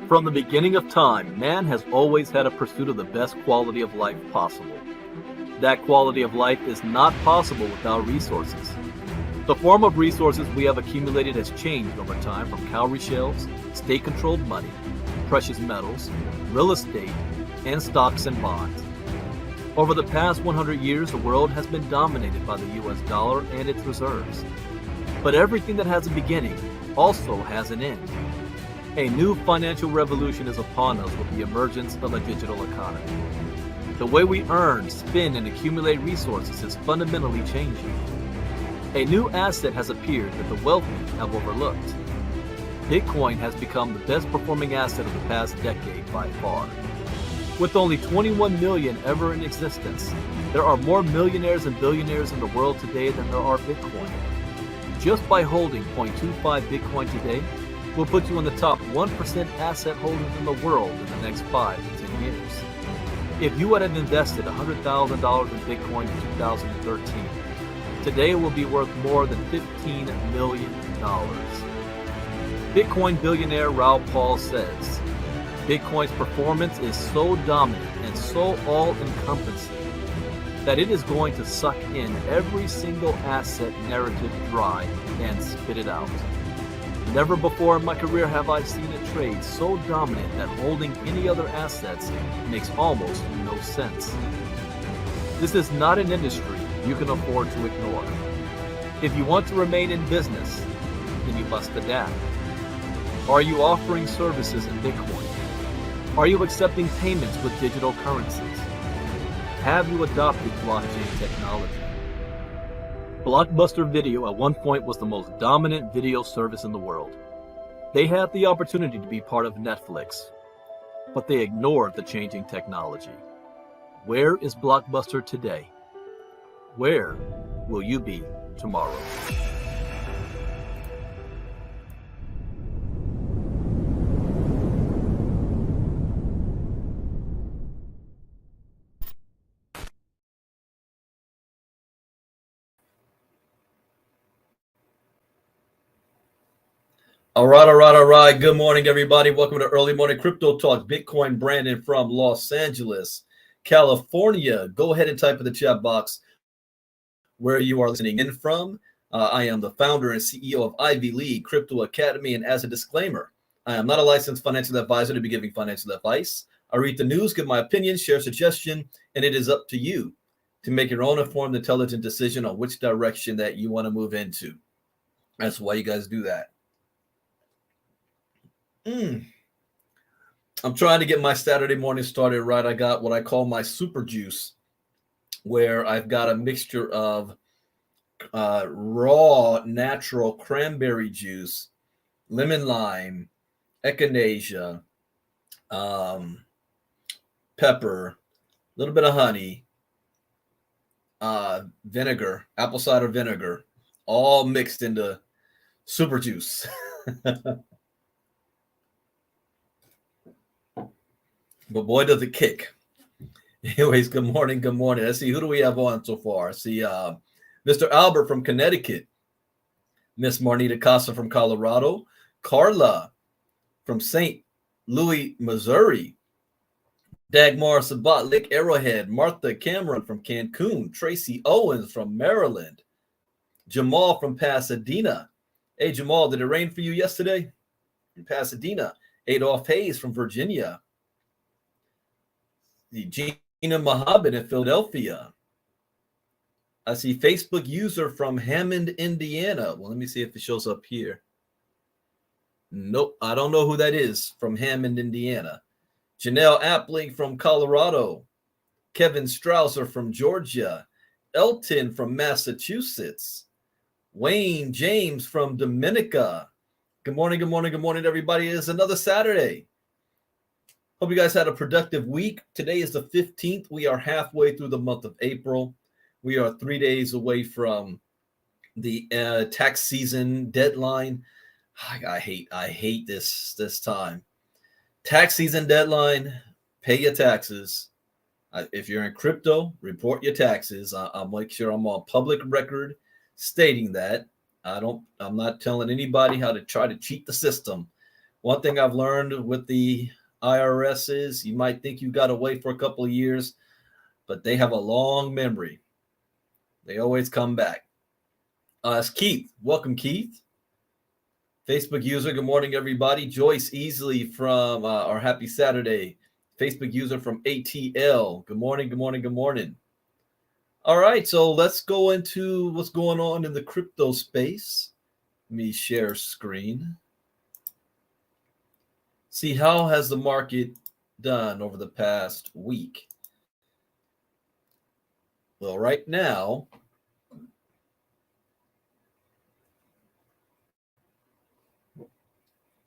From the beginning of time, man has always had a pursuit of the best quality of life possible. That quality of life is not possible without resources. The form of resources we have accumulated has changed over time from cowrie shells, state-controlled money, precious metals, real estate, and stocks and bonds. Over the past 100 years, the world has been dominated by the US dollar and its reserves. But everything that has a beginning also has an end. A new financial revolution is upon us with the emergence of a digital economy. The way we earn, spend, and accumulate resources is fundamentally changing. A new asset has appeared that the wealthy have overlooked. Bitcoin has become the best performing asset of the past decade by far. With only 21 million ever in existence, there are more millionaires and billionaires in the world today than there are Bitcoin. Just by holding 0.25 Bitcoin today will put you in the top 1% asset holders in the world in the next 5 to 10 years. If you had invested $100,000 in Bitcoin in 2013, today it will be worth more than $15 million. Bitcoin billionaire Raoul Pal says, Bitcoin's performance is so dominant and so all-encompassing that it is going to suck in every single asset narrative dry and spit it out. Never before in my career have I seen a trade so dominant that holding any other assets makes almost no sense. This is not an industry you can afford to ignore. If you want to remain in business, then you must adapt. Are you offering services in Bitcoin? Are you accepting payments with digital currencies? Have you adopted blockchain technology? Blockbuster Video at one point was the most dominant video service in the world. They had the opportunity to be part of Netflix, but they ignored the changing technology. Where is Blockbuster today? Where will you be tomorrow? All right. Good morning, everybody. Welcome to Early Morning Crypto Talk. Bitcoin Brandon from Los Angeles, California. Go ahead and type in the chat box where you are listening in from. I am the founder and CEO of Ivy League Crypto Academy. And as a disclaimer, I am not a licensed financial advisor to be giving financial advice. I read the news, give my opinion, share suggestion, and it is up to you to make your own informed, intelligent decision on which direction that you want to move into. That's why you guys do that. I'm trying to get my Saturday morning started right. I got what I call my super juice, where I've got a mixture of raw natural cranberry juice, lemon lime, echinacea, pepper, a little bit of honey, vinegar, apple cider vinegar, all mixed into super juice. But boy, does it kick. Anyways, good morning. Let's see, who do we have on so far? I see Mr. Albert from Connecticut, Miss Marnita Casa from Colorado, Carla from St. Louis, Missouri, Dagmar Sabat, Lake Arrowhead, Martha Cameron from Cancun, Tracy Owens from Maryland, Jamal from Pasadena. Hey, Jamal, did it rain for you yesterday in Pasadena? Adolph Hayes from Virginia. Gina Mohammed in Philadelphia. I see Facebook user from Hammond, Indiana. Well, let me see if it shows up here. Nope, I don't know who that is from Hammond, Indiana. Janelle Appling from Colorado. Kevin Strausser from Georgia. Elton from Massachusetts. Wayne James from Dominica. Good morning, everybody. It is another Saturday. Hope you guys had a productive week. Today is the 15th. We are halfway through the month of April. We are 3 days away from the tax season deadline. I hate this time. Tax season deadline, pay your taxes. If you're in crypto, report your taxes. I'll make sure I'm on public record stating that. I'm not telling anybody how to try to cheat the system. One thing I've learned with the IRS is you might think you got away for a couple of years, but they have a long memory. They always come back. It's Keith. Welcome, Keith. Facebook user, good morning, everybody. Joyce Easley from our Happy Saturday. Facebook user from ATL. Good morning, good morning, good morning. All right, so let's go into what's going on in the crypto space. Let me share screen. See, how has the market done over the past week? Well, right now,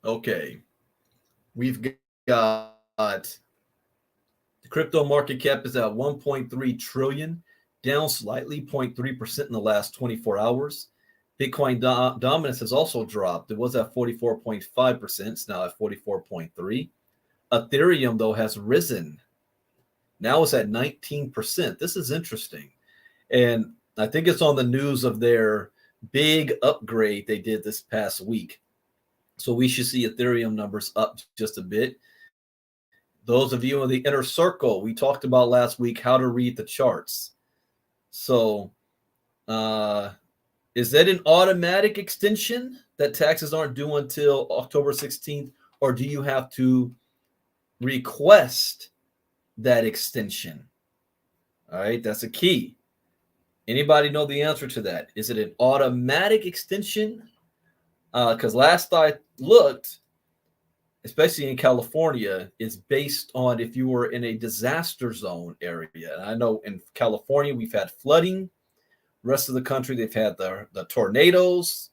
okay, we've got the crypto market cap is at 1.3 trillion, down slightly, 0.3% in the last 24 hours. Bitcoin dominance has also dropped. It was at 44.5%. It's now at 44.3%. Ethereum, though, has risen. Now it's at 19%. This is interesting. And I think it's on the news of their big upgrade they did this past week. So we should see Ethereum numbers up just a bit. Those of you in the inner circle, we talked about last week how to read the charts. So is that an automatic extension that taxes aren't due until October 16th? Or do you have to request that extension? All right, that's a key. Anybody know the answer to that? Is it an automatic extension? Because last I looked, especially in California, it's based on if you were in a disaster zone area. And I know in California, we've had flooding. Rest of the country, they've had the tornadoes,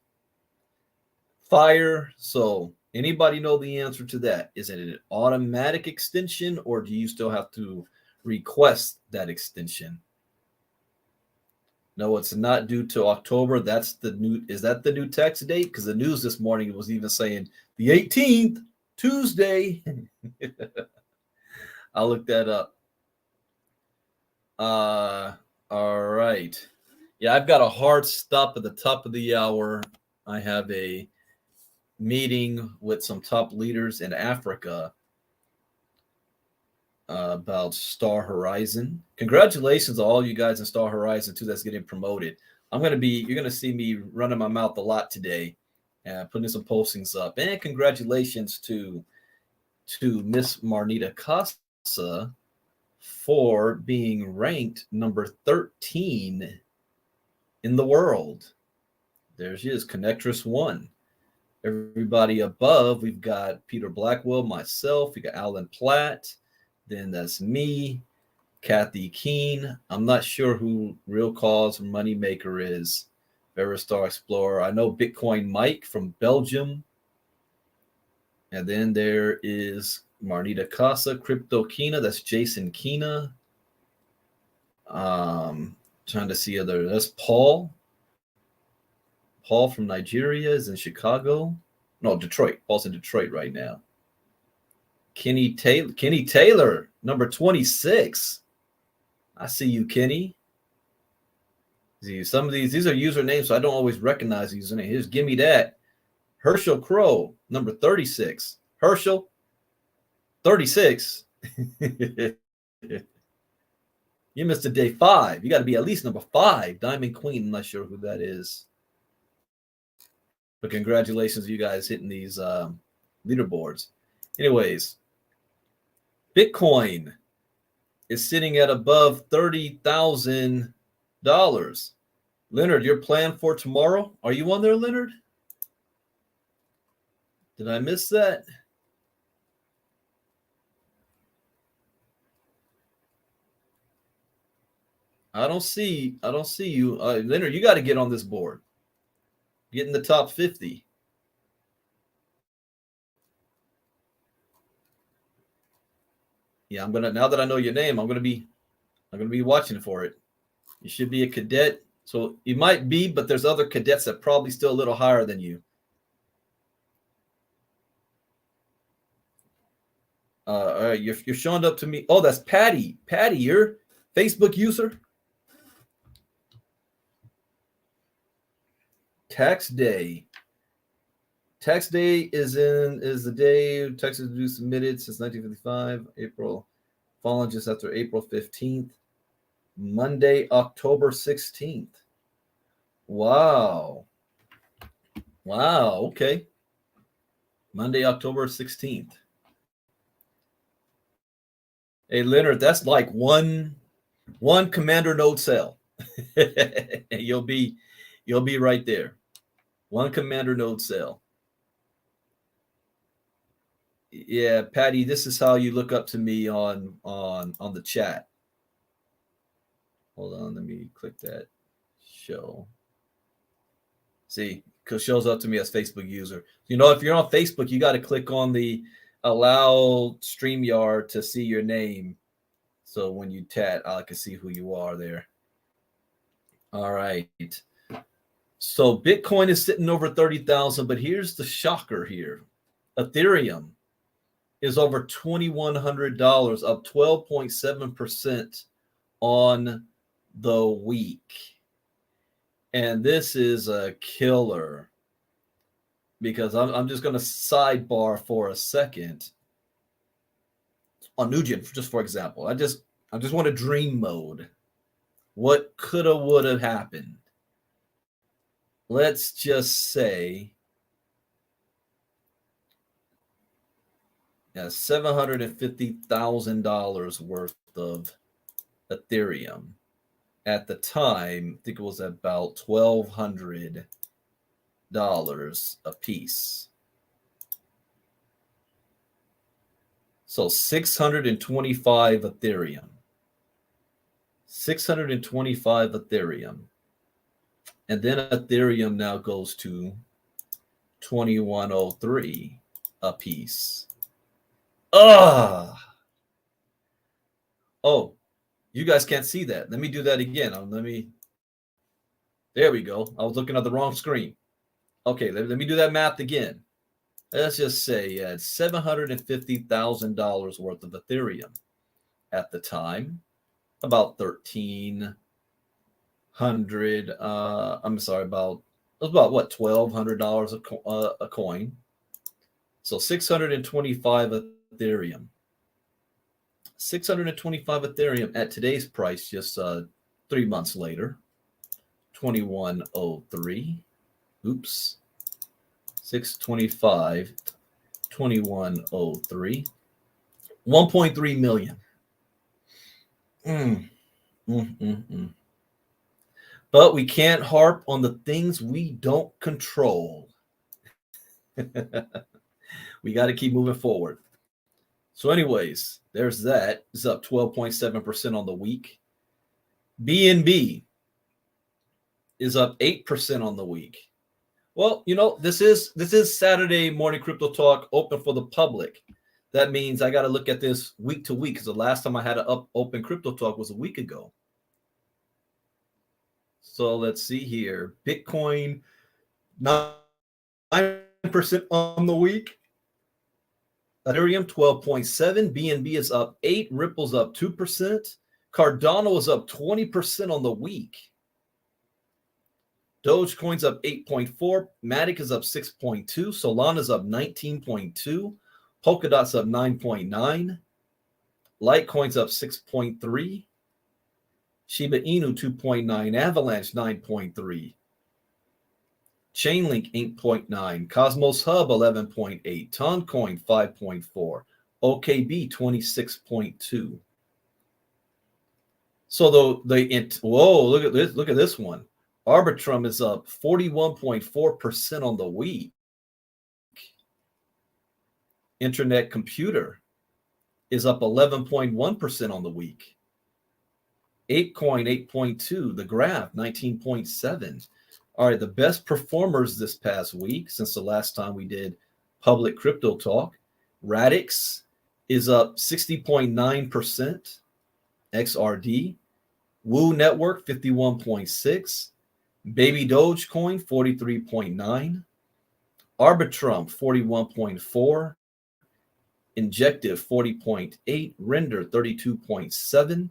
fire. So anybody know the answer to that? Is it an automatic extension, or do you still have to request that extension? No, it's not due to October. That's the new. Is that the new tax date? Because the news this morning was even saying the 18th, Tuesday. I'll look that up. All right. Yeah, I've got a hard stop at the top of the hour. I have a meeting with some top leaders in Africa about Star Horizon. Congratulations to all you guys in Star Horizon too that's getting promoted. You're going to see me running my mouth a lot today and putting some postings up. And congratulations to Miss Marnita Casa for being ranked number 13 in the world. There she is, Connectress 1. Everybody above, we've got Peter Blackwell, myself, we got Alan Platt, then that's me, Kathy Keene. I'm not sure who Real Cause Moneymaker is. Veristar Explorer. I know Bitcoin Mike from Belgium. And then there is Marnita Casa, Crypto Kina. That's Jason Kina. Trying to see other. That's Paul. Paul from Nigeria is in Chicago. No, Detroit. Paul's in Detroit right now. Kenny Taylor, number 26. I see you, Kenny. See, some of these are usernames, so I don't always recognize the username. Here's Give Me That. Herschel Crow, number 36. Herschel, 36. You missed a day 5. You got to be at least number 5. Diamond Queen, I'm not sure who that is. But congratulations, you guys hitting these leaderboards. Anyways, Bitcoin is sitting at above $30,000. Leonard, your plan for tomorrow? Are you on there, Leonard? Did I miss that? I don't see you. Leonard, you got to get on this board. Get in the top 50. Yeah, now that I know your name, I'm gonna be watching for it. You should be a cadet. So you might be, but there's other cadets that probably still a little higher than you. All right, you're showing up to me. Oh, that's Patty. Patty, you're Facebook user. Tax day. Tax day is the day taxes due submitted since 1955, April, falling just after April 15th. Monday, October 16th. Wow. Wow. Okay. Monday, October 16th. Hey, Leonard, that's like one commander node cell. you'll be right there. One commander node cell. Yeah, Patty, this is how you look up to me on the chat. Hold on, let me click that. Show. See, because shows up to me as Facebook user. You know, if you're on Facebook, you got to click on the allow StreamYard to see your name. So when you chat, I can see who you are there. All right. So Bitcoin is sitting over 30,000, but here's the shocker here. Ethereum is over $2,100, up 12.7% on the week. And this is a killer because I'm just going to sidebar for a second on Nugent, just for example. I just want to dream mode. What coulda, woulda happened? Let's just say $750,000 worth of Ethereum. At the time, I think it was about $1,200 a piece. So 625 Ethereum. 625 Ethereum. And then Ethereum now goes to 2103 a piece. Oh, you guys can't see that. Let me do that again. There we go. I was looking at the wrong screen. Okay, let me do that math again. Let's just say you had $750,000 worth of Ethereum at the time, about 1,300. I'm sorry, it was about what, $1,200 a coin. So 625 Ethereum. 625 Ethereum at today's price, just 3 months later, 2103. Oops. 625, 2103. 1.3 million. But we can't harp on the things we don't control. We got to keep moving forward. So anyways, there's that. It's up 12.7% on the week. BNB is up 8% on the week. Well, you know, this is Saturday morning crypto talk open for the public. That means I got to look at this week to week because the last time I had an open crypto talk was a week ago. So let's see here. Bitcoin 9% on the week. Ethereum 12.7. BNB is up 8. Ripple's up 2%. Cardano is up 20% on the week. Dogecoin's up 8.4. Matic is up 6.2. Solana's up 19.2. Polkadot's up 9.9. Litecoin's up 6.3. Shiba Inu 2.9. Avalanche 9.3. Chainlink 8.9. Cosmos Hub 11.8. Toncoin 5.4. OKB 26.2. So look at this one. Arbitrum is up 41.4% on the week. Internet Computer is up 11.1% on the week. ApeCoin 8.2. The Graph 19.7. All right, the best performers this past week since the last time we did public crypto talk. Radix is up 60.9%. XRD. Woo Network 51.6. Baby Dogecoin 43.9. Arbitrum 41.4. Injective 40.8. Render 32.7.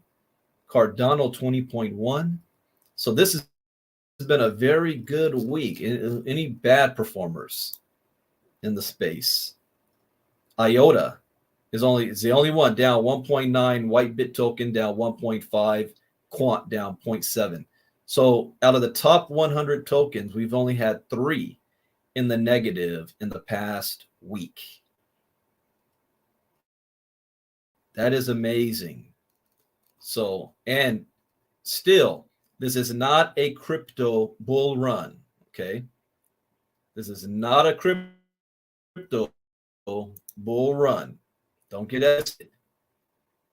Cardano 20.1. So this has been a very good week. Any bad performers? in the space. IOTA is the only one down 1.9, white bit token down 1.5, quant down 0.7. So out of the top 100 tokens, we've only had 3 in the negative in the past week. That is amazing. So, and still, this is not a crypto bull run, okay? This is not a crypto bull run. Don't get it.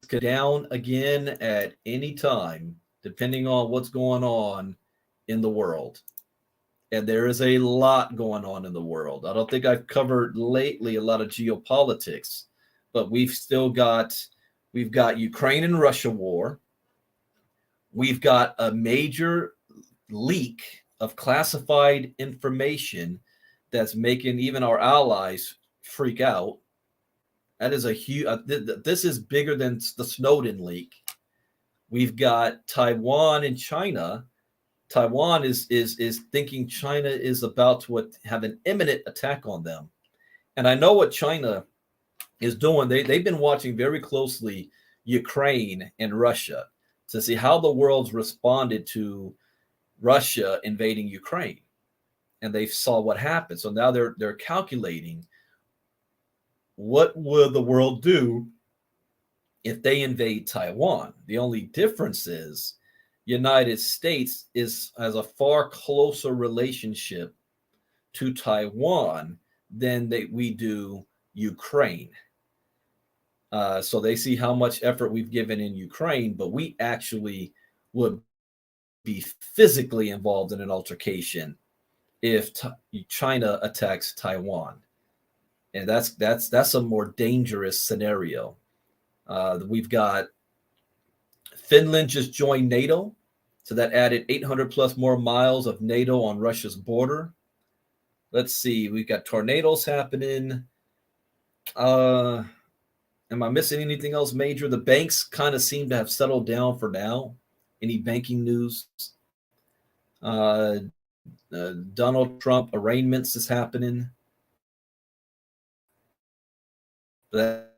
It's down again at any time, depending on what's going on in the world. And there is a lot going on in the world. I don't think I've covered lately a lot of geopolitics, but we've got Ukraine and Russia war. We've got a major leak of classified information that's making even our allies freak out. That is a huge, this is bigger than the Snowden leak. We've got Taiwan and China. Taiwan is thinking China is about to have an imminent attack on them. And I know what China is doing. They've been watching very closely Ukraine and Russia to see how the world's responded to Russia invading Ukraine. And they saw what happened. So now they're calculating, what would the world do if they invade Taiwan? The only difference is United States has a far closer relationship to Taiwan than we do Ukraine. So they see how much effort we've given in Ukraine, but we actually would be physically involved in an altercation if China attacks Taiwan. And that's a more dangerous scenario. We've got Finland just joined NATO, so that added 800 plus more miles of NATO on Russia's border. Let's see, we've got tornadoes happening. Am I missing anything else major? The banks kind of seem to have settled down for now. Any banking news? Donald Trump arraignments is happening. That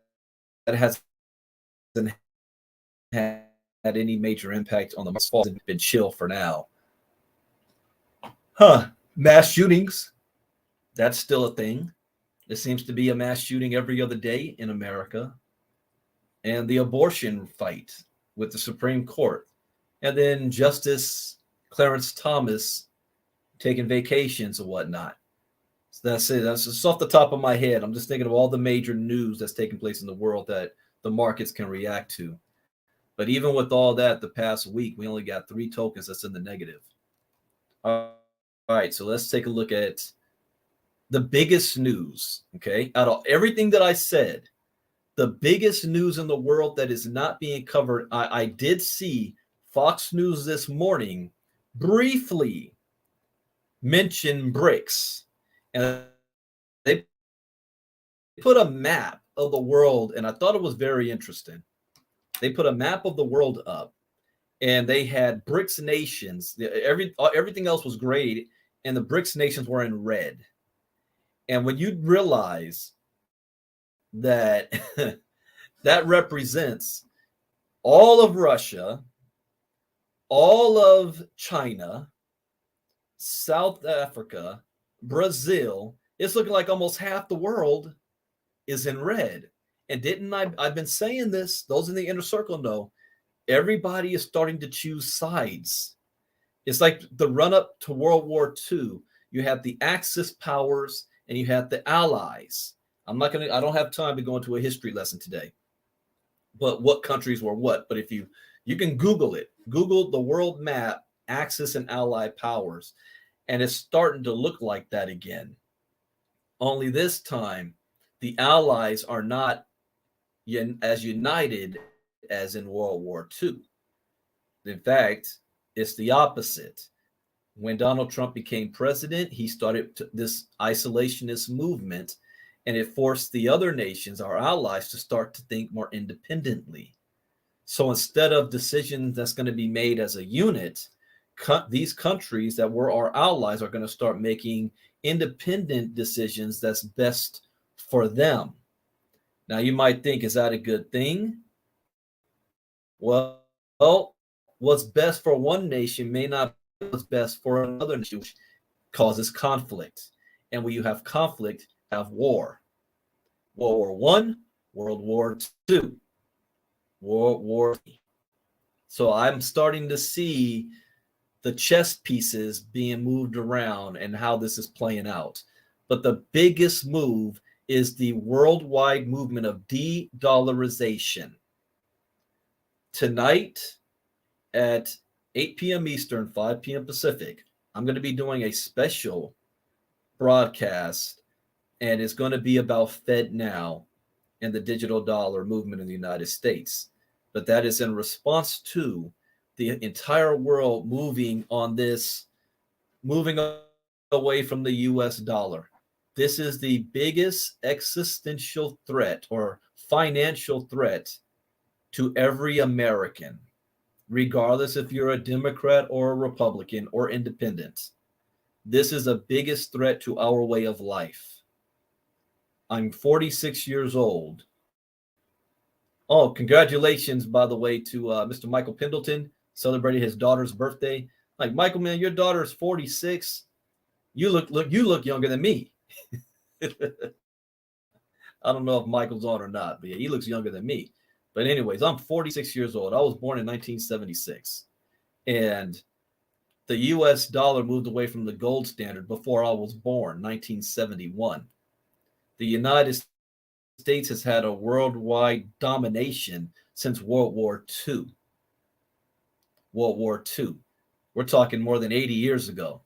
hasn't had any major impact on the market. It's been chill for now. Mass shootings. That's still a thing. There seems to be a mass shooting every other day in America. And the abortion fight with the Supreme Court. And then Justice Clarence Thomas taking vacations and whatnot. So that's it. That's just off the top of my head. I'm just thinking of all the major news that's taking place in the world that the markets can react to. But even with all that, the past week, we only got 3 tokens that's in the negative. All right, so let's take a look at the biggest news, okay? Out of everything that I said, the biggest news in the world that is not being covered, I did see Fox News this morning briefly mention BRICS. And they put a map of the world, and I thought it was very interesting. They put a map of the world up, and they had BRICS nations. Everything else was gray, and the BRICS nations were in red. And when you realize that that represents all of Russia, all of China, South Africa, Brazil, it's looking like almost half the world is in red. And I've been saying this, those in the inner circle know, everybody is starting to choose sides. It's like the run up to World War II. You have the Axis powers and you have the Allies. I don't have time to go into a history lesson today, but what countries were what. But if you can Google it, Google the world map, Axis and Allied powers, and it's starting to look like that again. Only this time, the Allies are not as united as in World War II. In fact, it's the opposite. When Donald Trump became president, he started this isolationist movement, and it forced the other nations, our allies, to start to think more independently. So instead of decisions that's going to be made as a unit, these countries that were our allies are going to start making independent decisions that's best for them. Now, you might think, is that a good thing? Well, what's best for one nation may not be what's best for another nation, which causes conflict. And when you have conflict, you have war. World War One, World War Two, World War III. So I'm starting to see the chess pieces being moved around and how this is playing out. But the biggest move is the worldwide movement of de-dollarization. Tonight at 8 p.m. Eastern, 5 p.m. Pacific, I'm going to be doing a special broadcast, and it's going to be about Fed Now and the digital dollar movement in the United States. But that is in response to the entire world moving away from the US dollar. This is the biggest existential threat or financial threat to every American, regardless if you're a Democrat or a Republican or independent. This is the biggest threat to our way of life. I'm 46 years old. Oh, congratulations, by the way, to Mr. Michael Pendleton, celebrating his daughter's birthday. Like, Michael, man, your daughter is 46. You look younger than me. I don't know if Michael's on or not, but yeah, he looks younger than me. But anyways, I'm 46 years old. I was born in 1976. And the US dollar moved away from the gold standard before I was born, 1971. The United States has had a worldwide domination since World War II. World War II. We're talking more than 80 years ago.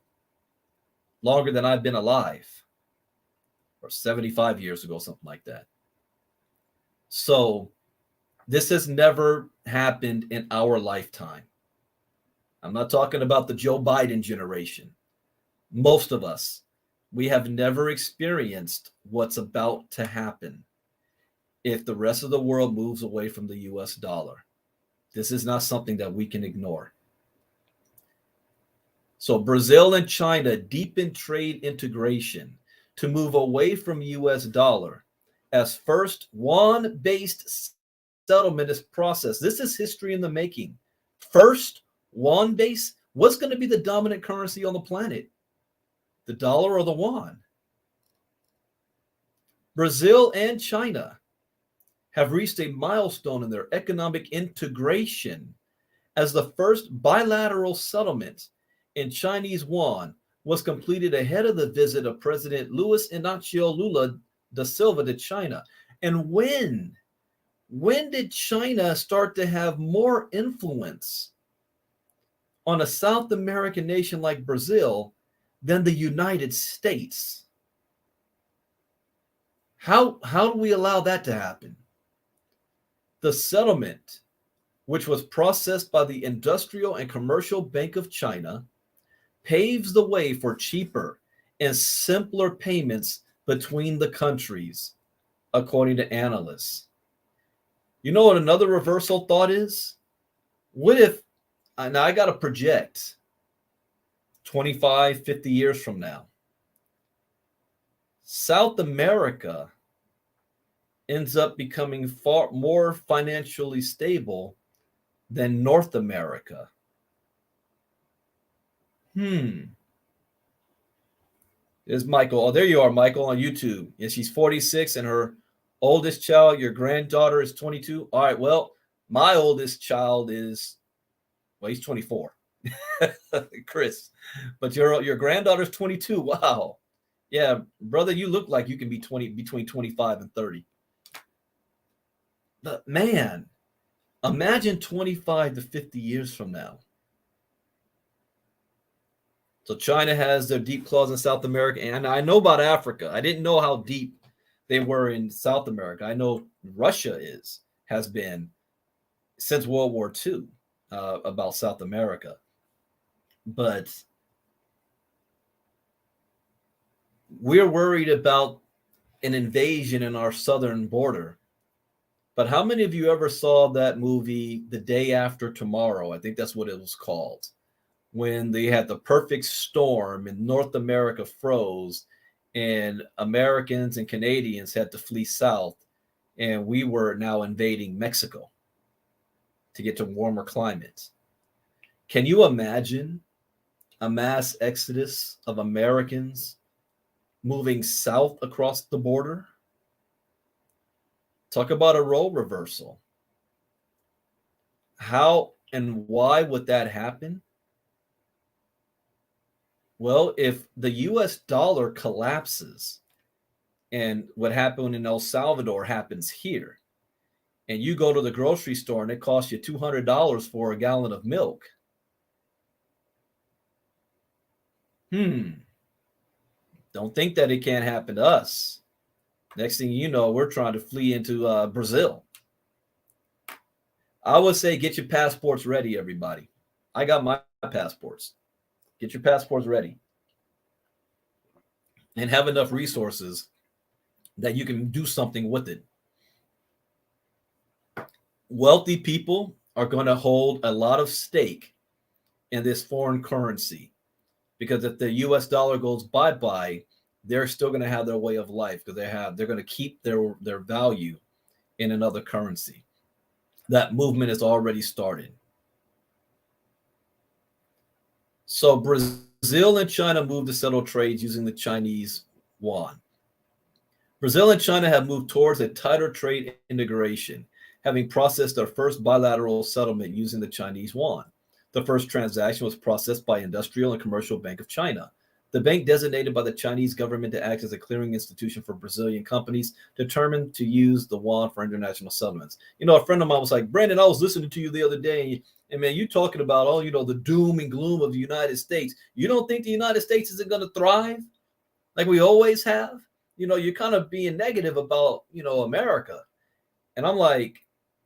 Longer than I've been alive. Or 75 years ago, something like that. So this has never happened in our lifetime. I'm not talking about the Joe Biden generation. Most of us, we have never experienced what's about to happen if the rest of the world moves away from the US dollar. This is not something that we can ignore. So Brazil and China deepen trade integration to move away from US dollar as first yuan-based settlement is processed. This is history in the making. First yuan-based. What's going to be the dominant currency on the planet? The dollar or the yuan? Brazil and China have reached a milestone in their economic integration as the first bilateral settlement in Chinese yuan was completed ahead of the visit of President Luis Inacio Lula da Silva to China. And when did China start to have more influence on a South American nation like Brazil than the United States? How do we allow that to happen? The settlement, which was processed by the Industrial and Commercial Bank of China, paves the way for cheaper and simpler payments between the countries, according to analysts. You know what another reversal thought is? What if, now I got to project 25, 50 years from now, South America ends up becoming far more financially stable than North America. There's Michael. Oh, there you are, Michael, on YouTube. And she's 46 and her oldest child, your granddaughter, is 22. All right, well, my oldest child is, well, he's 24. Chris. But your granddaughter's 22. Wow. Yeah, brother, you look like you can be between 25 and 30. But man, imagine 25 to 50 years from now. So China has their deep claws in South America, and I know about Africa. I didn't know how deep they were in South America. I know Russia has been since World War II about South America. But we're worried about an invasion in our southern border. But how many of you ever saw that movie, The Day After Tomorrow? I think that's what it was called, when they had the perfect storm and North America froze and Americans and Canadians had to flee south, and we were now invading Mexico to get to warmer climates. Can you imagine a mass exodus of Americans moving south across the border? Talk about a role reversal. How and why would that happen? Well, if the US dollar collapses and what happened in El Salvador happens here, and you go to the grocery store and it costs you $200 for a gallon of milk, don't think that it can't happen to us. Next thing you know, we're trying to flee into Brazil. I would say get your passports ready, everybody. I got my passports. Get your passports ready. And have enough resources that you can do something with it. Wealthy people are going to hold a lot of stake in this foreign currency, because if the US dollar goes bye-bye, they're still going to have their way of life, because they're going to keep their value in another currency. That movement has already started. So Brazil and China moved to settle trades using the Chinese yuan. Brazil and China have moved towards a tighter trade integration, having processed their first bilateral settlement using the Chinese yuan. The first transaction was processed by Industrial and Commercial Bank of China, the bank designated by the Chinese government to act as a clearing institution for Brazilian companies determined to use the yuan for international settlements. You know, a friend of mine was like, Brandon, I was listening to you the other day, and man, you talking about all, the doom and gloom of the United States. You don't think the United States isn't going to thrive like we always have? You're kind of being negative about, America. And I'm like,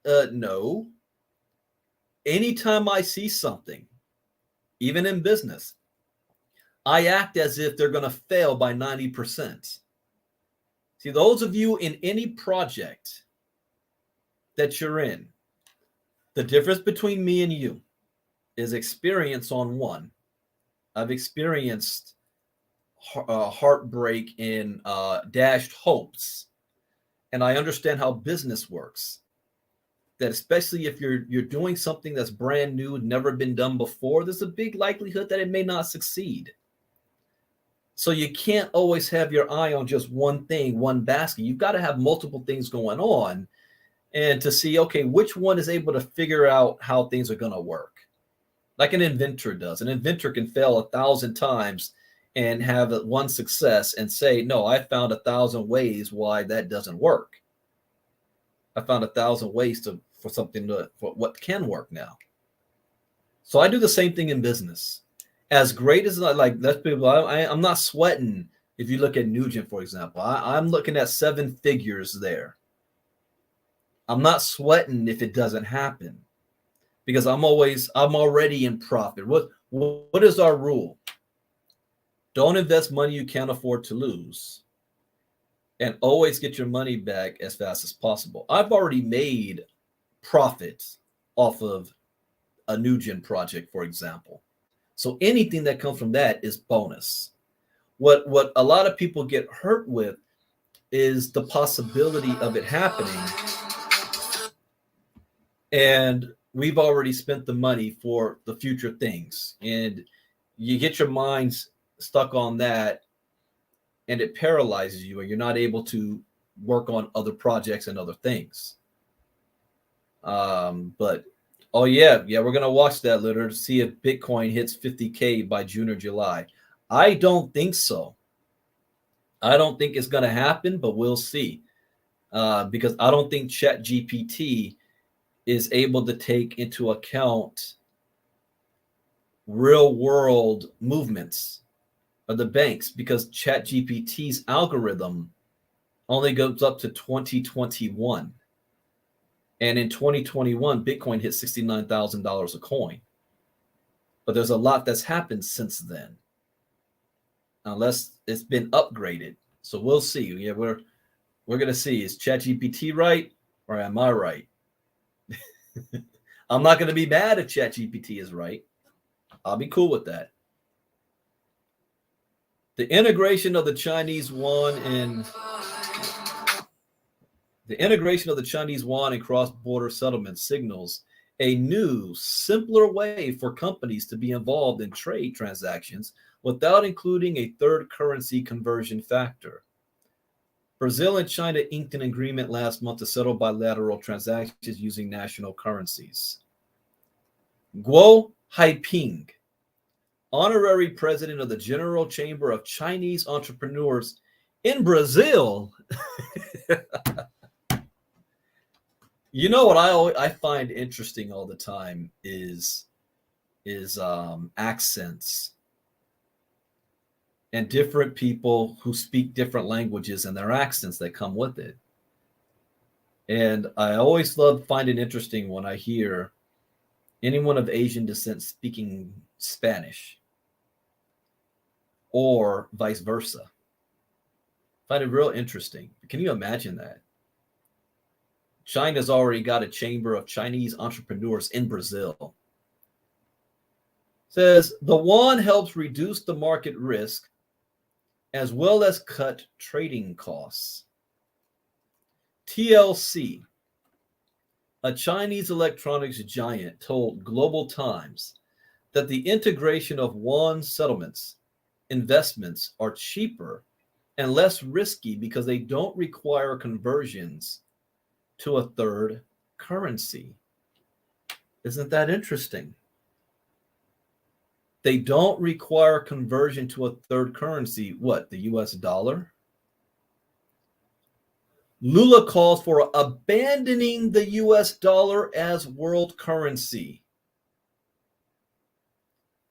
no. Anytime I see something, even in business, I act as if they're going to fail by 90%. See, those of you in any project that you're in, the difference between me and you is experience on one. I've experienced heartbreak and dashed hopes, and I understand how business works. That especially if you're doing something that's brand new, never been done before, there's a big likelihood that it may not succeed. So you can't always have your eye on just one thing, one basket. You've got to have multiple things going on, and to see, okay, which one is able to figure out how things are going to work. Like an inventor does. An inventor can fail 1,000 times and have one success and say, no, I found 1,000 ways why that doesn't work. I found 1,000 ways for what can work now. So I do the same thing in business. As great as I'm not sweating. If you look at Nugent, for example, I'm looking at 7 figures there. I'm not sweating if it doesn't happen, because I'm already in profit. What is our rule? Don't invest money you can't afford to lose, and always get your money back as fast as possible. I've already made profits off of a Nugent project, for example. So anything that comes from that is bonus. What a lot of people get hurt with is the possibility of it happening, and we've already spent the money for the future things, and you get your minds stuck on that, and it paralyzes you, and you're not able to work on other projects and other things. But oh yeah, we're gonna watch that later to see if Bitcoin hits 50K by June or July. I don't think so. I don't think it's gonna happen, but we'll see. Because I don't think ChatGPT is able to take into account real world movements of the banks, because ChatGPT's algorithm only goes up to 2021. And in 2021, Bitcoin hit $69,000 a coin. But there's a lot that's happened since then, unless it's been upgraded. So we'll see. Yeah, we're going to see, is ChatGPT right or am I right? I'm not going to be mad if ChatGPT is right. I'll be cool with that. The integration of the Chinese yuan and cross-border settlements signals a new, simpler way for companies to be involved in trade transactions without including a third currency conversion factor. Brazil and China inked an agreement last month to settle bilateral transactions using national currencies. Guo Haiping, honorary president of the General Chamber of Chinese Entrepreneurs in Brazil. You know what I find interesting all the time is accents and different people who speak different languages and their accents that come with it. And I always find it interesting when I hear anyone of Asian descent speaking Spanish or vice versa. I find it real interesting. Can you imagine that? China's already got a chamber of Chinese entrepreneurs in Brazil. Says the yuan helps reduce the market risk as well as cut trading costs. TLC, a Chinese electronics giant, told Global Times that the integration of yuan settlements investments are cheaper and less risky because they don't require conversions to a third currency. Isn't that interesting? They don't require conversion to a third currency. What, the US dollar? Lula calls for abandoning the US dollar as world currency.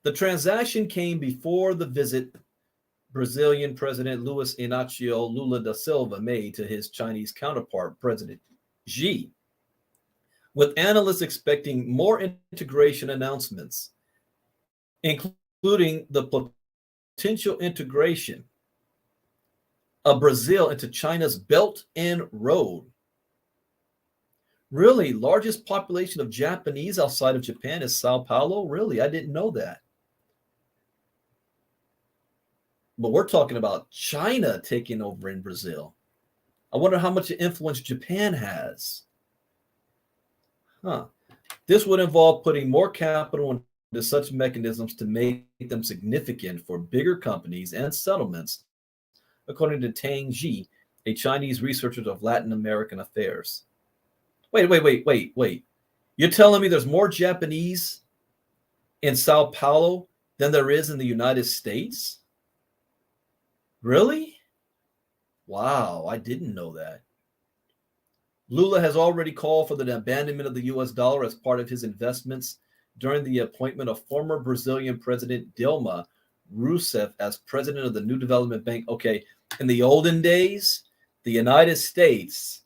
The transaction came before the visit Brazilian President Luiz Inácio Lula da Silva made to his Chinese counterpart, President Xi, with analysts expecting more integration announcements, including the potential integration of Brazil into China's Belt and Road. Really, largest population of Japanese outside of Japan is Sao Paulo? Really? I didn't know that. But we're talking about China taking over in Brazil. I wonder how much influence Japan has. This would involve putting more capital into such mechanisms to make them significant for bigger companies and settlements, according to Tang Ji, a Chinese researcher of Latin American affairs. Wait. You're telling me there's more Japanese in Sao Paulo than there is in the United States? Really? Wow, I didn't know that. Lula has already called for the abandonment of the US dollar as part of his investments during the appointment of former Brazilian President Dilma Rousseff as president of the New Development Bank. Okay, in the olden days, the United States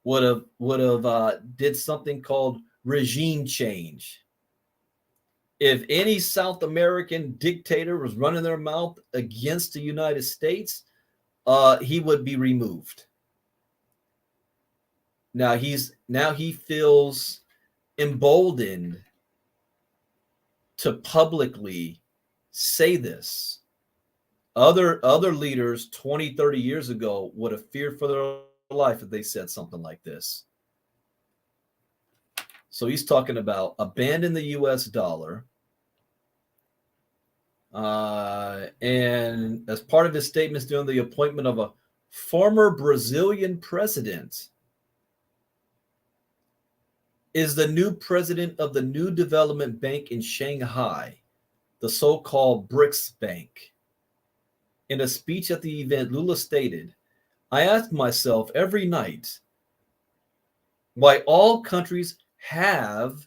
would have did something called regime change. If any South American dictator was running their mouth against the United States, he would be removed. Now he feels emboldened to publicly say this. Other leaders 20, 30 years ago would have feared for their life if they said something like this. So he's talking about abandon the US dollar. And as part of his statements during the appointment of a former Brazilian president, is the new president of the New Development Bank in Shanghai, the so-called BRICS Bank. In a speech at the event, Lula stated, "I ask myself every night why all countries have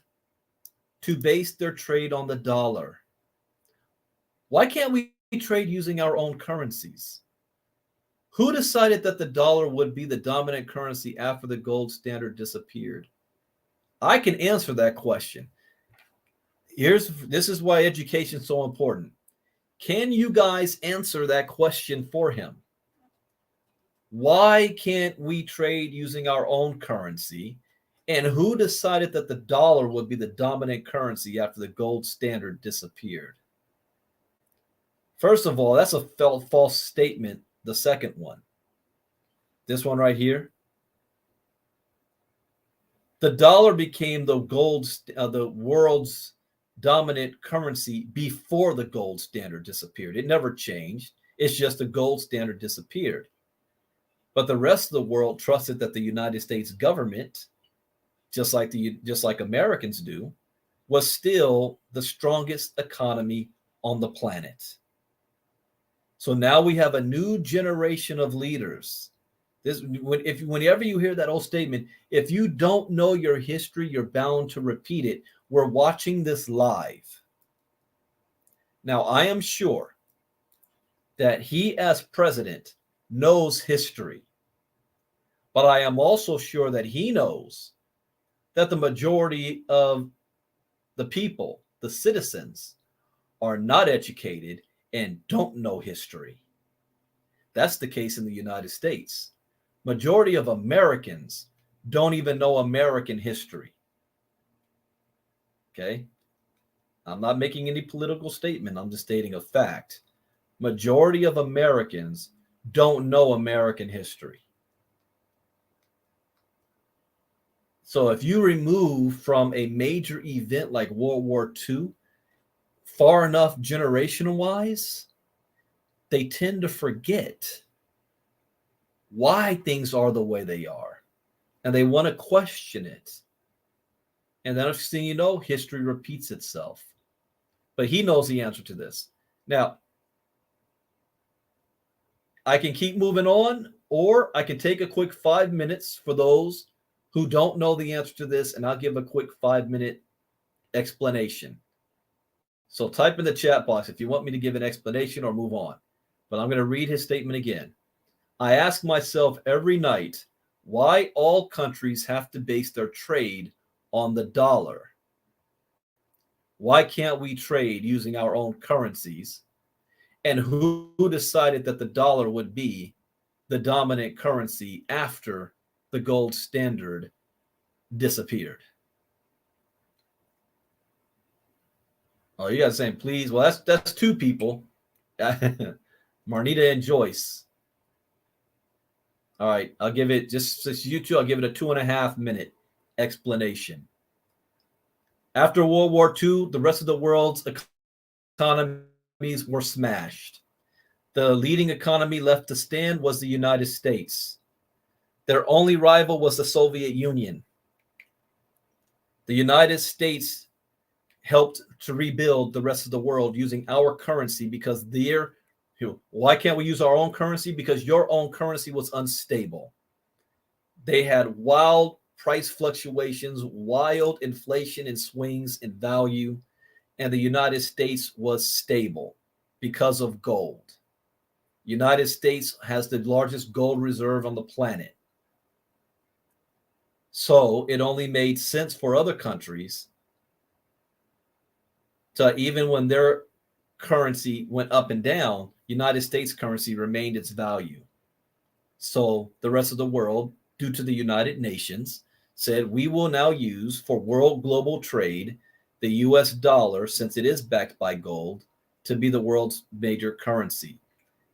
to base their trade on the dollar. Why can't we trade using our own currencies? Who decided that the dollar would be the dominant currency after the gold standard disappeared?" I can answer that question. This is why education is so important. Can you guys answer that question for him? Why can't we trade using our own currency And who decided that the dollar would be the dominant currency after the gold standard disappeared? First of all, that's a false statement. The second one, this one right here, the dollar became the world's dominant currency before the gold standard disappeared. It never changed. It's just the gold standard disappeared. But the rest of the world trusted that the United States government, just like Americans do, was still the strongest economy on the planet. So now we have a new generation of leaders. Whenever you hear that old statement, if you don't know your history, you're bound to repeat it. We're watching this live. Now, I am sure that he, as president, knows history. But I am also sure that he knows that the majority of the people, the citizens, are not educated and don't know history. That's the case in the United States. Majority of Americans don't even know American history. Okay? I'm not making any political statement. I'm just stating a fact. Majority of Americans don't know American history. So if you remove from a major event like World War II, far enough generational-wise, they tend to forget why things are the way they are. And they want to question it. And then next thing you know, history repeats itself. But he knows the answer to this. Now, I can keep moving on, or I can take a quick 5 minutes for those who don't know the answer to this, and I'll give a quick 5-minute explanation. So type in the chat box if you want me to give an explanation or move on. But I'm going to read his statement again. I ask myself every night why all countries have to base their trade on the dollar. Why can't we trade using our own currencies? And who decided that the dollar would be the dominant currency after the gold standard disappeared? Oh, you guys are saying please? Well, that's two people. Marnita and Joyce. All right, I'll give it just you two. I'll give it a 2.5 minute explanation. After World War II, the rest of the world's economies were smashed. The leading economy left to stand was the United States. Their only rival was the Soviet Union. The United States helped to rebuild the rest of the world using our currency because why can't we use our own currency? Because your own currency was unstable. They had wild price fluctuations, wild inflation and swings in value, and the United States was stable because of gold. United States has the largest gold reserve on the planet. So it only made sense for other countries to, even when their currency went up and down, United States currency remained its value. So the rest of the world, due to the United Nations, said we will now use for world global trade the US dollar, since it is backed by gold, to be the world's major currency.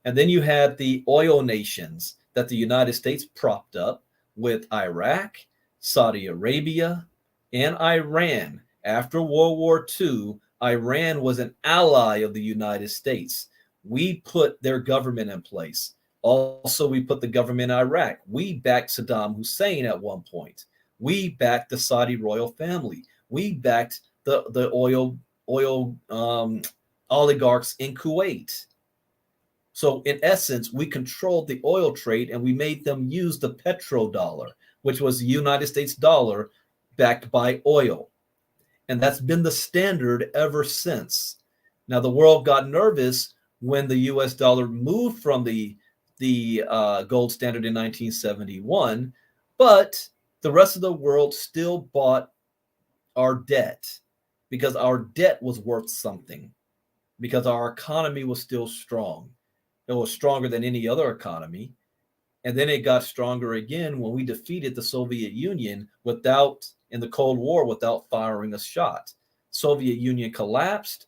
And then you had the oil nations that the United States propped up with Iraq, Saudi Arabia, and Iran. After World War II, Iran was an ally of the United States. We put their government in place. Also, we put the government in Iraq. We backed Saddam Hussein at one point. We backed the Saudi royal family. We backed the oil oligarchs in Kuwait. So in essence, we controlled the oil trade and we made them use the petrodollar, which was the United States dollar backed by oil. And that's been the standard ever since. Now, the world got nervous when the US dollar moved from the gold standard in 1971, but the rest of the world still bought our debt because our debt was worth something, because our economy was still strong. It was stronger than any other economy. And then it got stronger again when we defeated the Soviet Union without, in the Cold War, without firing a shot. Soviet Union collapsed.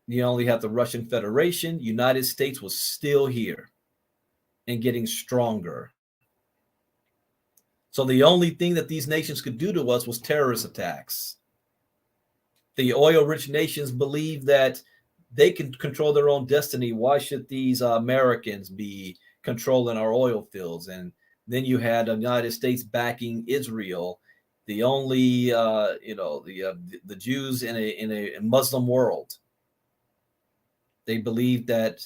You only had the Russian Federation. United States was still here and getting stronger. So the only thing that these nations could do to us was terrorist attacks. The oil-rich nations believe that they can control their own destiny. Why should these Americans be controlling our oil fields? And then you had the United States backing Israel, the only the Jews in a Muslim world. They believe that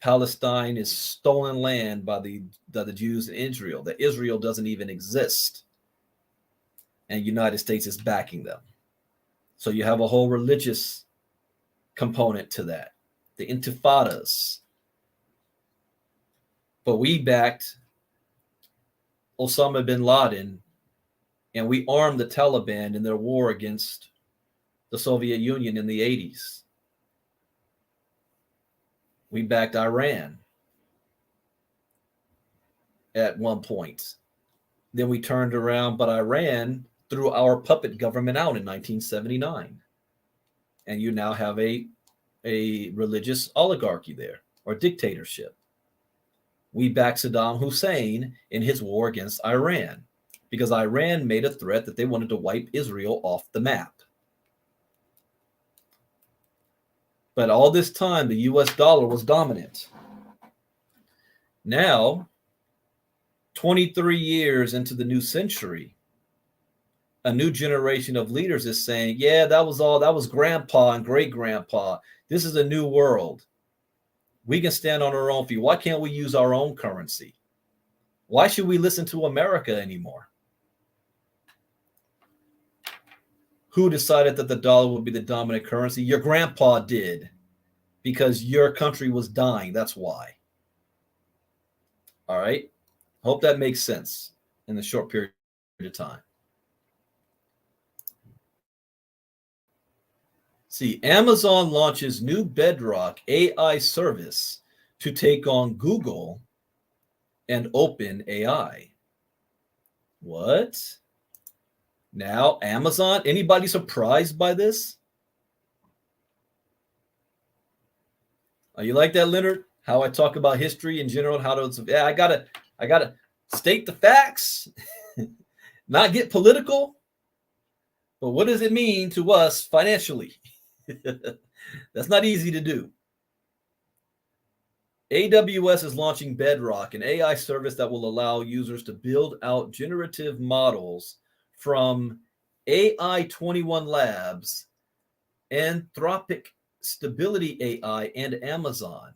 Palestine is stolen land by the Jews in Israel, that Israel doesn't even exist, and United States is backing them. So you have a whole religious component to that, the intifadas. But we backed Osama bin Laden, and we armed the Taliban in their war against the Soviet Union in the 80s. We backed Iran at one point. Then we turned around, but Iran threw our puppet government out in 1979. And you now have a religious oligarchy there, or dictatorship. We backed Saddam Hussein in his war against Iran because Iran made a threat that they wanted to wipe Israel off the map. But all this time, the US dollar was dominant. Now, 23 years into the new century, a new generation of leaders is saying, yeah, that was grandpa and great grandpa. This is a new world. We can stand on our own feet. Why can't we use our own currency? Why should we listen to America anymore? Who decided that the dollar would be the dominant currency? Your grandpa did, because your country was dying. That's why. All right. Hope that makes sense in the short period of time. See, Amazon launches new Bedrock AI service to take on Google and OpenAI. What? Now, Amazon, anybody surprised by this? You like that, Leonard? How I talk about history in general, how to, yeah, I gotta state the facts, not get political. But what does it mean to us financially? That's not easy to do. AWS is launching Bedrock, an AI service that will allow users to build out generative models from AI 21 Labs, Anthropic, Stability AI, and Amazon.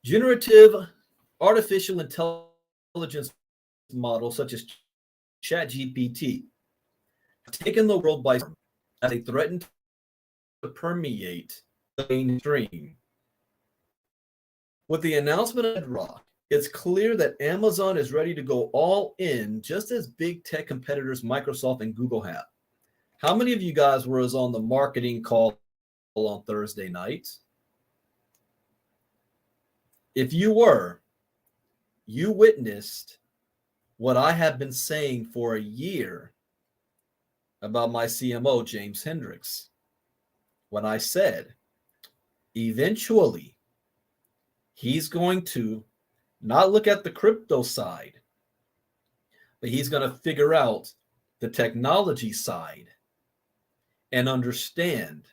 Generative artificial intelligence models such as ChatGPT have taken the world by storm as they threaten to permeate the mainstream. With the announcement of Bedrock, it's clear that Amazon is ready to go all in, just as big tech competitors Microsoft and Google have. How many of you guys were on the marketing call on Thursday night? If you were, you witnessed what I have been saying for a year about my CMO, James Hendricks, when I said, eventually, he's going to not look at the crypto side, but he's going to figure out the technology side and understand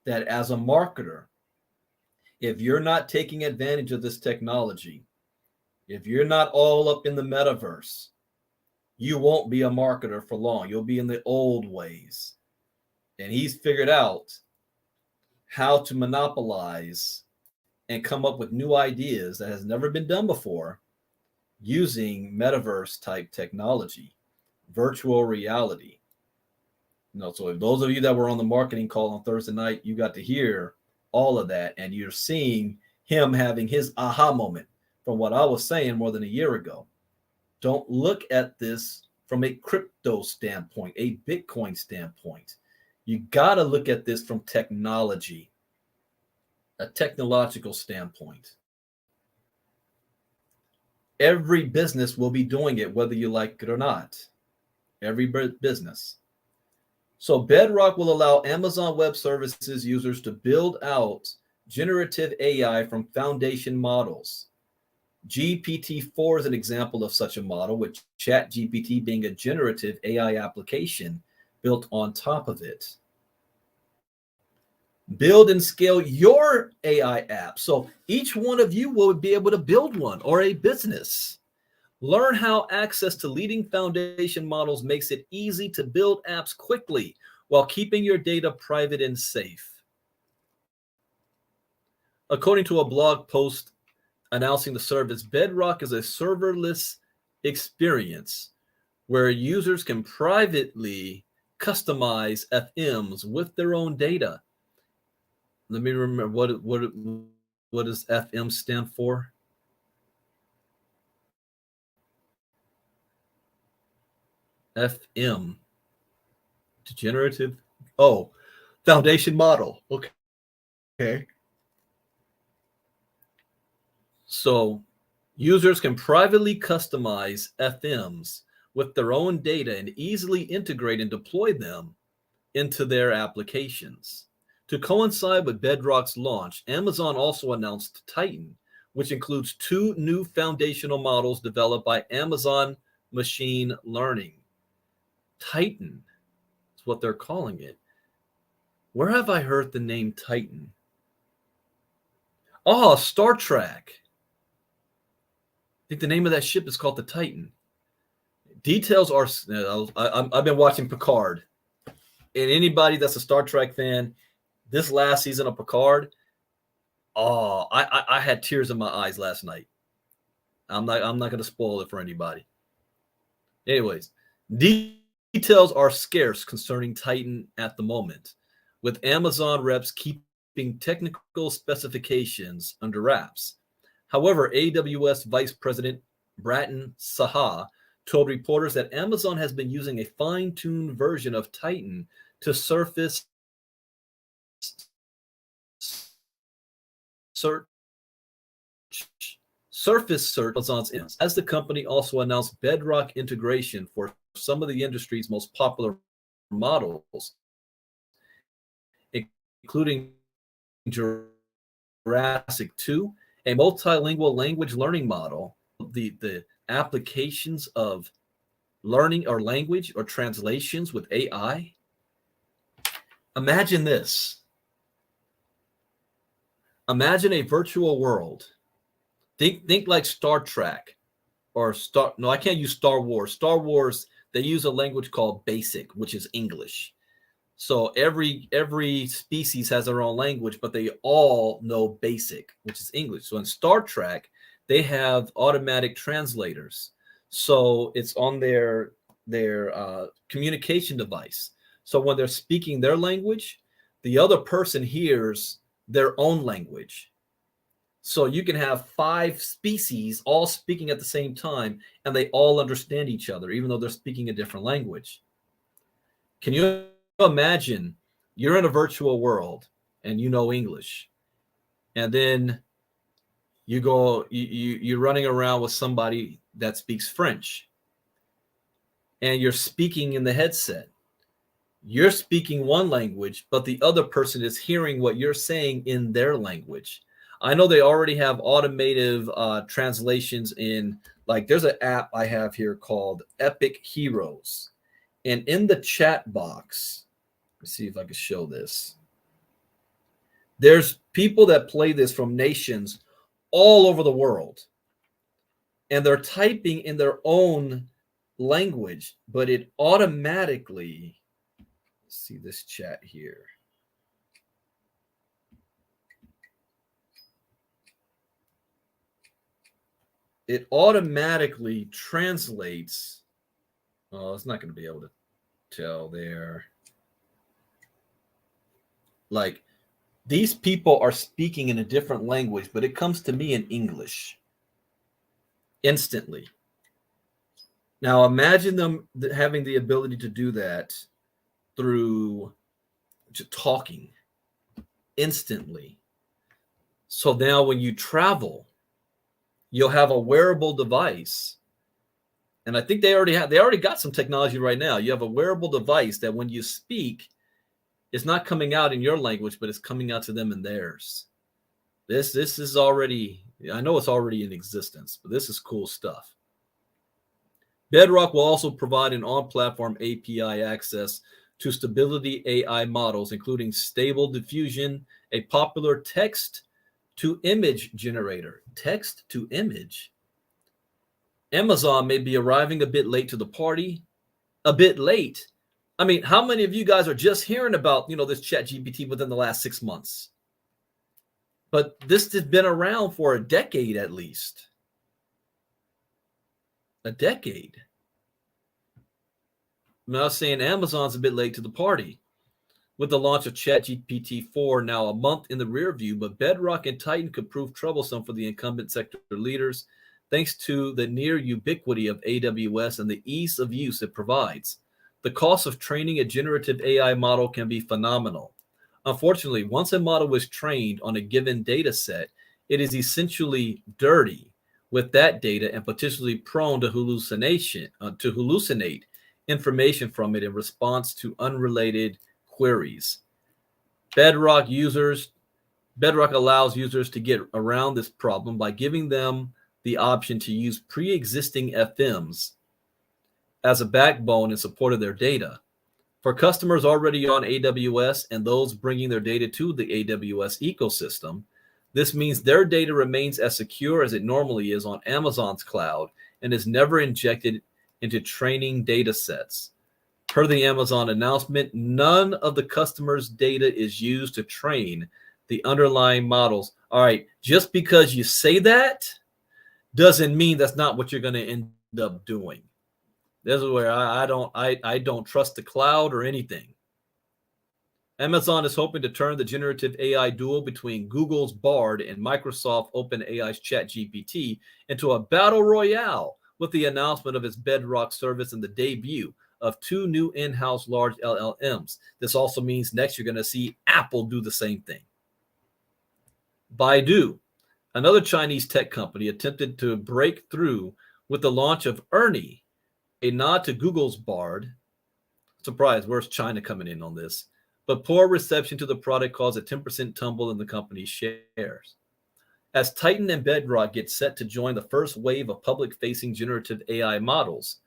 that as a marketer, if you're not taking advantage of this technology, if you're not all up in the metaverse, you won't be a marketer for long. You'll be in the old ways. And he's figured out how to monopolize and come up with new ideas that has never been done before using metaverse type technology, virtual reality. So if those of you that were on the marketing call on Thursday night, you got to hear all of that, and you're seeing him having his aha moment from what I was saying more than a year ago. Don't look at this from a crypto standpoint, a Bitcoin standpoint. You got to look at this from technology. a technological standpoint. Every business will be doing it, whether you like it or not. Every business. So Bedrock will allow Amazon Web Services users to build out generative AI from foundation models. GPT-4 is an example of such a model, with ChatGPT being a generative AI application built on top of it. Build and scale your AI app. So each one of you will be able to build one, or a business. Learn how access to leading foundation models makes it easy to build apps quickly while keeping your data private and safe. According to a blog post announcing the service, Bedrock is a serverless experience where users can privately customize FMs with their own data. Let me remember, what does FM stand for? FM, generative. Oh, foundation model. Okay. So users can privately customize FMs with their own data and easily integrate and deploy them into their applications. To coincide with Bedrock's launch, Amazon also announced Titan, which includes 2 new foundational models developed by Amazon Machine Learning. Titan is what they're calling it. Where have I heard the name Titan? Oh, Star Trek. I think the name of that ship is called the Titan. Details are, I've been watching Picard. And anybody that's a Star Trek fan, this last season of Picard, I had tears in my eyes last night. I'm not going to spoil it for anybody. Anyways, details are scarce concerning Titan at the moment, with Amazon reps keeping technical specifications under wraps. However, AWS Vice President Bratin Saha told reporters that Amazon has been using a fine-tuned version of Titan to surface search Amazon's ends. As the company also announced Bedrock integration for some of the industry's most popular models, including Jurassic 2, a multilingual language learning model. The applications of learning or language or translations with AI. Imagine this. Imagine a virtual world. Think like Star Trek or I can't use Star Wars. Star Wars, they use a language called BASIC, which is English. So every species has their own language, but they all know BASIC, which is English. So in Star Trek, they have automatic translators. So it's on their communication device. So when they're speaking their language, the other person hears their own language. So you can have 5 species all speaking at the same time, and they all understand each other, even though they're speaking a different language. Can you imagine you're in a virtual world and you know English, and then you're running around with somebody that speaks French, and you're speaking in the headset. You're speaking one language, but the other person is hearing what you're saying in their language. I know they already have automated translations in, like, there's an app I have here called Epic Heroes. And in the chat box, let's see if I can show this. There's people that play this from nations all over the world. And they're typing in their own language, but it automatically, let's see this chat here. It automatically translates. Oh, it's not going to be able to tell there. Like, these people are speaking in a different language, but it comes to me in English instantly. Now, imagine them having the ability to do that through just talking instantly. So now when you travel, you'll have a wearable device. And I think they already got some technology right now. You have a wearable device that when you speak, it's not coming out in your language, but it's coming out to them in theirs. This is already, I know it's already in existence, but this is cool stuff. Bedrock will also provide an on-platform API access to stability AI models, including Stable Diffusion, a popular text-to-image generator. Text-to-image? Amazon may be arriving a bit late to the party. A bit late? I mean, how many of you guys are just hearing about, this ChatGPT within the last 6 months? But this has been around for a decade at least. A decade. I'm not saying Amazon's a bit late to the party. With the launch of ChatGPT 4 now a month in the rear view, but Bedrock and Titan could prove troublesome for the incumbent sector leaders thanks to the near ubiquity of AWS and the ease of use it provides. The cost of training a generative AI model can be phenomenal. Unfortunately, once a model is trained on a given data set, it is essentially dirty with that data and potentially prone to hallucinate information from it in response to unrelated queries. Bedrock allows users to get around this problem by giving them the option to use pre-existing FMs as a backbone in support of their data. For customers already on AWS and those bringing their data to the AWS ecosystem, this means their data remains as secure as it normally is on Amazon's cloud and is never injected into training data sets. Per the Amazon announcement, none of the customer's data is used to train the underlying models. All right, just because you say that doesn't mean that's not what you're going to end up doing. This is where I don't trust the cloud or anything. Amazon is hoping to turn the generative AI duel between Google's Bard and Microsoft OpenAI's ChatGPT into a battle royale with the announcement of its Bedrock service and the debut of 2 new in-house large LLMs. This also means next you're going to see Apple do the same thing. Baidu, another Chinese tech company, attempted to break through with the launch of Ernie, a nod to Google's Bard. Surprise, where's China coming in on this? But poor reception to the product caused a 10% tumble in the company's shares. As Titan and Bedrock get set to join the first wave of public-facing generative AI models,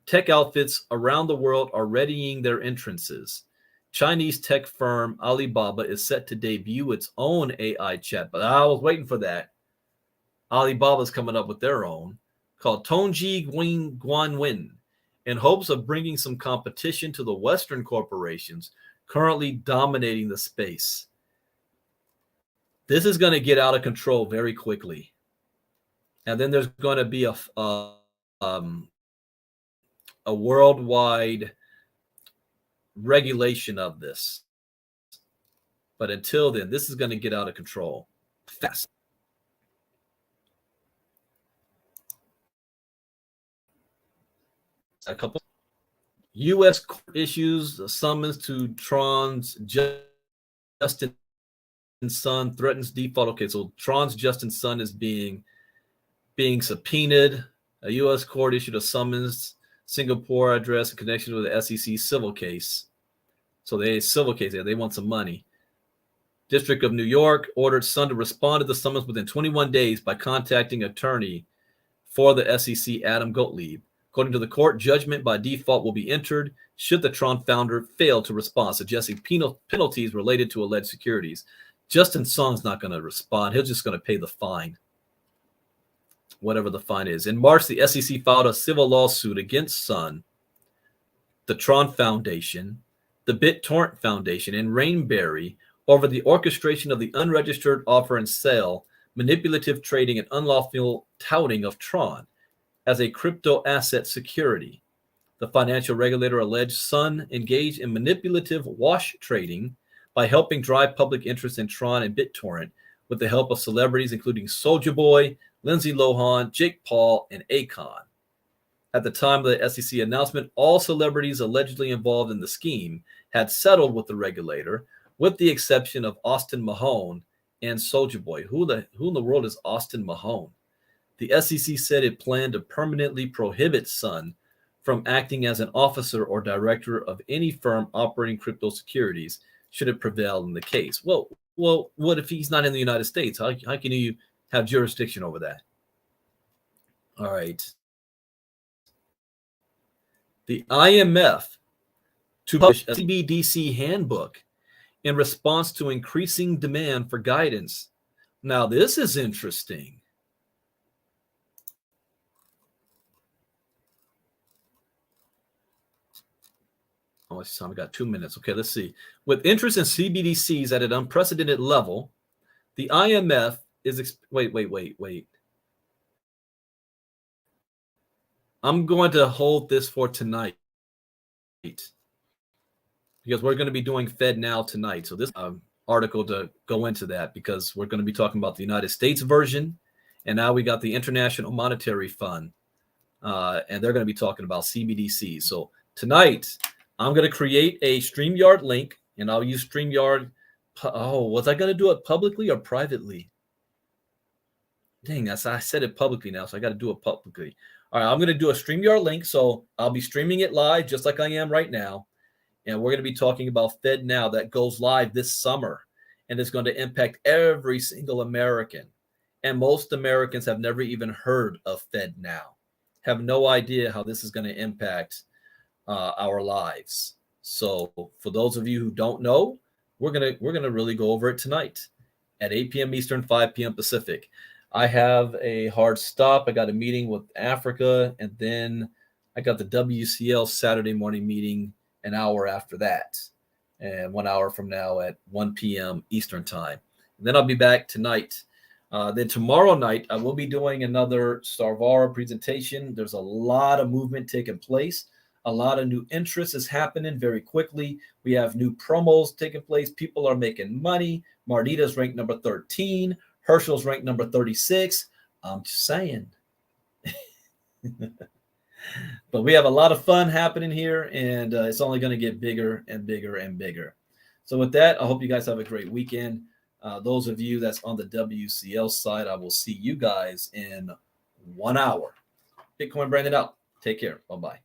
tech outfits around the world are readying their entrances. Chinese tech firm Alibaba is set to debut its own AI chat, but I was waiting for that. Alibaba's coming up with their own, called Tongji Guanwen, in hopes of bringing some competition to the Western corporations currently dominating the space. This is going to get out of control very quickly. And then there's going to be a worldwide regulation of this. But until then, this is going to get out of control fast. A couple U.S. court issues a summons to Tron's Justin Sun, threatens default. Okay, so Tron's Justin Sun is being subpoenaed. A U.S. court issued a summons Singapore address in connection with the SEC civil case. So they want some money. District of New York ordered Sun to respond to the summons within 21 days by contacting attorney for the SEC, Adam Gottlieb. According to the court, judgment by default will be entered should the Tron founder fail to respond, suggesting penalties related to alleged securities. Justin Sun's not going to respond. He's just going to pay the fine, whatever the fine is. In March, the SEC filed a civil lawsuit against Sun, the Tron Foundation, the BitTorrent Foundation, and Rainberry over the orchestration of the unregistered offer and sale, manipulative trading, and unlawful touting of Tron as a crypto asset security. The financial regulator alleged Sun engaged in manipulative wash trading by helping drive public interest in Tron and BitTorrent with the help of celebrities including Soulja Boy, Lindsay Lohan, Jake Paul, and Akon. At the time of the SEC announcement, all celebrities allegedly involved in the scheme had settled with the regulator, with the exception of Austin Mahone and Soldier Boy. Who in the world is Austin Mahone? The SEC said it planned to permanently prohibit Sun from acting as an officer or director of any firm operating crypto securities should it prevail in the case. Well, what if he's not in the United States? How can you have jurisdiction over that? All right. The IMF to publish a CBDC handbook in response to increasing demand for guidance. Now, this is interesting. Oh, it's time. We got 2 minutes. Okay, let's see. With interest in CBDCs at an unprecedented level, the IMF is wait. I'm going to hold this for tonight because we're going to be doing Fed Now tonight. So this article to go into that because we're going to be talking about the United States version, and now we got the International Monetary Fund, and they're going to be talking about CBDCs. So tonight, I'm going to create a StreamYard link, and I'll use StreamYard. Oh, was I going to do it publicly or privately? Dang, I said it publicly now, so I got to do it publicly. All right, I'm going to do a StreamYard link, so I'll be streaming it live just like I am right now. And we're going to be talking about Fed Now that goes live this summer, and it's going to impact every single American. And most Americans have never even heard of Fed Now, have no idea how this is going to impact our lives. So for those of you who don't know, we're gonna really go over it tonight at 8 p.m. Eastern, 5 p.m. Pacific. I have a hard stop. I got a meeting with Africa, and then I got the WCL Saturday morning meeting an hour after that, and 1 hour from now at 1 p.m. Eastern time. And then I'll be back tonight. Then tomorrow night, I will be doing another Starvara presentation. There's a lot of movement taking place. A lot of new interest is happening very quickly. We have new promos taking place. People are making money. Marnita's ranked number 13. Herschel's ranked number 36. I'm just saying. But we have a lot of fun happening here, and it's only going to get bigger and bigger and bigger. So with that, I hope you guys have a great weekend. Those of you that's on the WCL side, I will see you guys in 1 hour. Bitcoin Brandon out. Take care. Bye-bye.